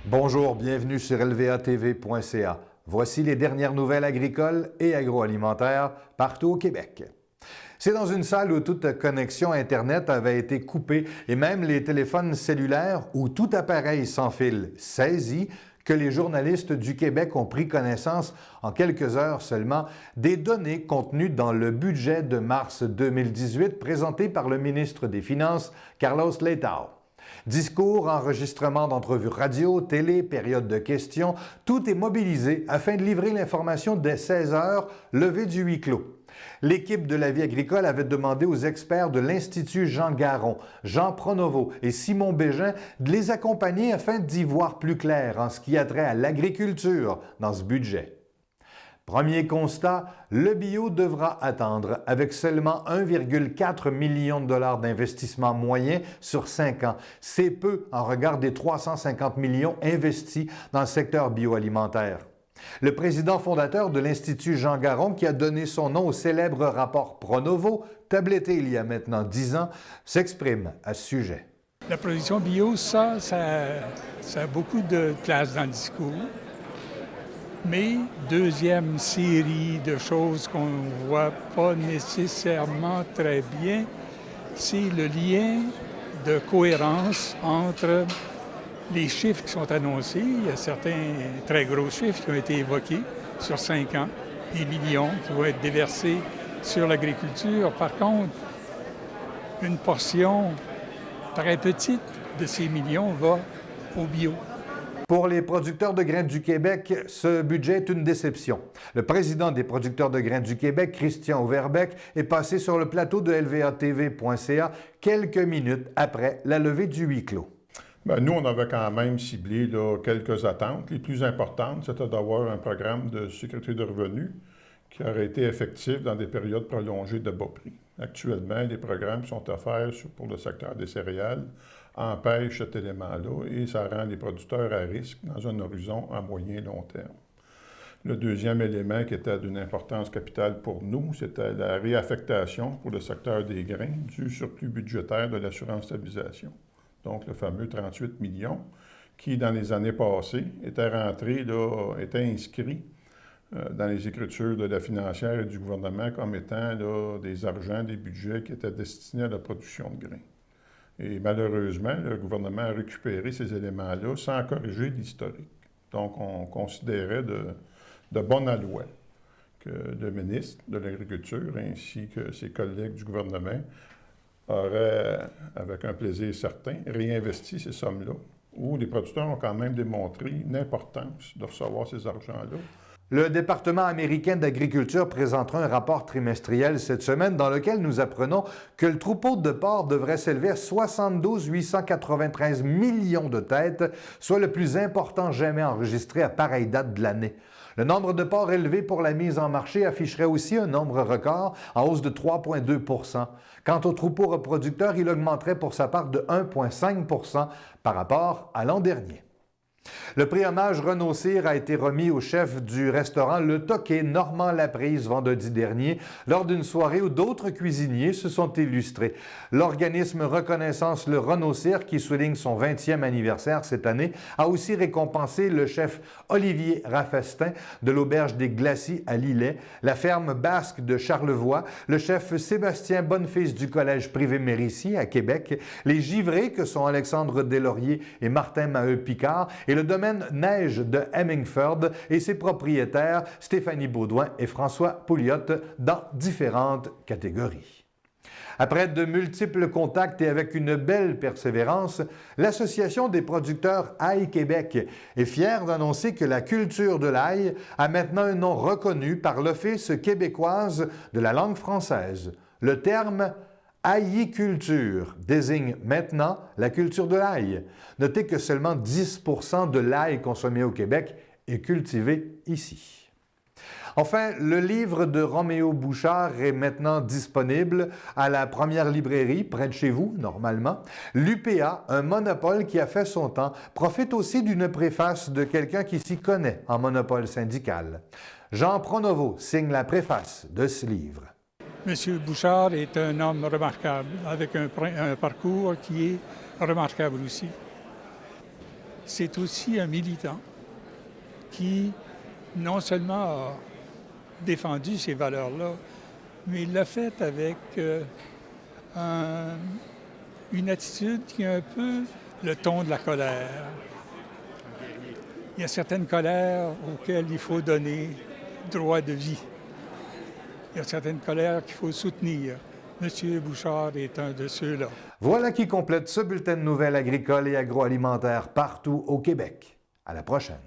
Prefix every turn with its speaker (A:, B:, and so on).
A: Bonjour, bienvenue sur lvatv.ca. Voici les dernières nouvelles agricoles et agroalimentaires partout au Québec. C'est dans une salle où toute connexion Internet avait été coupée et même les téléphones cellulaires ou tout appareil sans fil saisi que les journalistes du Québec ont pris connaissance en quelques heures seulement des données contenues dans le budget de mars 2018 présenté par le ministre des Finances, Carlos Letao. Discours, enregistrement d'entrevues radio, télé, période de questions, tout est mobilisé afin de livrer l'information dès 16 heures, levée du huis clos. L'équipe de la vie agricole avait demandé aux experts de l'Institut Jean Garon, Jean Pronovo et Simon Bégin de les accompagner afin d'y voir plus clair en ce qui a trait à l'agriculture dans ce budget. Premier constat, le bio devra attendre avec seulement 1,4 million de dollars d'investissement moyen sur 5 ans. C'est peu en regard des 350 millions investis dans le secteur bioalimentaire. Le président fondateur de l'Institut Jean Garon, qui a donné son nom au célèbre rapport Pronovo, tabletté il y a maintenant 10 ans, s'exprime à ce sujet.
B: La production bio, ça a beaucoup de place dans le discours. Mais deuxième série de choses qu'on ne voit pas nécessairement très bien, c'est le lien de cohérence entre les chiffres qui sont annoncés. Il y a certains très gros chiffres qui ont été évoqués sur 5 ans, des millions qui vont être déversés sur l'agriculture. Par contre, une portion très petite de ces millions va au bio.
A: Pour les producteurs de grains du Québec, ce budget est une déception. Le président des producteurs de grains du Québec, Christian Overbeck, est passé sur le plateau de lvatv.ca quelques minutes après la levée du huis clos.
C: Nous, on avait quand même ciblé quelques attentes. Les plus importantes, c'était d'avoir un programme de sécurité de revenus qui aurait été effectif dans des périodes prolongées de bas prix. Actuellement, les programmes qui sont offerts pour le secteur des céréales empêchent cet élément-là et ça rend les producteurs à risque dans un horizon à moyen et long terme. Le deuxième élément qui était d'une importance capitale pour nous, c'était la réaffectation pour le secteur des grains du surplus budgétaire de l'assurance stabilisation. Donc le fameux 38 millions qui, dans les années passées, était inscrit dans les écritures de la financière et du gouvernement comme étant des argents, des budgets qui étaient destinés à la production de grains. Et malheureusement, le gouvernement a récupéré ces éléments-là sans corriger l'historique. Donc, on considérait de bonne loi que le ministre de l'Agriculture ainsi que ses collègues du gouvernement auraient, avec un plaisir certain, réinvesti ces sommes-là, où les producteurs ont quand même démontré l'importance de recevoir ces argents-là.
A: Le département américain d'agriculture présentera un rapport trimestriel cette semaine dans lequel nous apprenons que le troupeau de porcs devrait s'élever à 72 893 millions de têtes, soit le plus important jamais enregistré à pareille date de l'année. Le nombre de porcs élevés pour la mise en marché afficherait aussi un nombre record en hausse de 3,2 %. Quant au troupeau reproducteur, il augmenterait pour sa part de 1,5 % par rapport à l'an dernier. Le prix hommage Renaud Cyr a été remis au chef du restaurant Le Toqué, Normand Laprise, vendredi dernier, lors d'une soirée où d'autres cuisiniers se sont illustrés. L'organisme Reconnaissance le Renaud Cyr, qui souligne son 20e anniversaire cette année, a aussi récompensé le chef Olivier Raffestin de l'Auberge des Glacis à Lillet, la ferme basque de Charlevoix, le chef Sébastien Bonnefils du Collège privé Mérissi à Québec, les givrés que sont Alexandre Deslauriers et Martin Maheu-Picard et le domaine Neige de Hemingford et ses propriétaires Stéphanie Baudouin et François Pouliot dans différentes catégories. Après de multiples contacts et avec une belle persévérance, l'Association des producteurs Ail Québec est fière d'annoncer que la culture de l'ail a maintenant un nom reconnu par l'Office québécoise de la langue française. Le terme ailliculture désigne maintenant la culture de l'ail. Notez que seulement 10 % de l'ail consommé au Québec est cultivé ici. Enfin, le livre de Roméo Bouchard est maintenant disponible à la première librairie, près de chez vous, normalement. L'UPA, un monopole qui a fait son temps, profite aussi d'une préface de quelqu'un qui s'y connaît en monopole syndical. Jean Pronovo signe la préface de ce livre.
B: M. Bouchard est un homme remarquable, avec un parcours qui est remarquable aussi. c'est aussi un militant qui non seulement a défendu ces valeurs-là, mais il l'a fait avec une attitude qui a un peu le ton de la colère. Il y a certaines colères auxquelles il faut donner droit de vie. Il y a certaines colères qu'il faut soutenir. M. Bouchard est un de ceux-là.
A: Voilà qui complète ce bulletin de nouvelles agricoles et agroalimentaires partout au Québec. À la prochaine.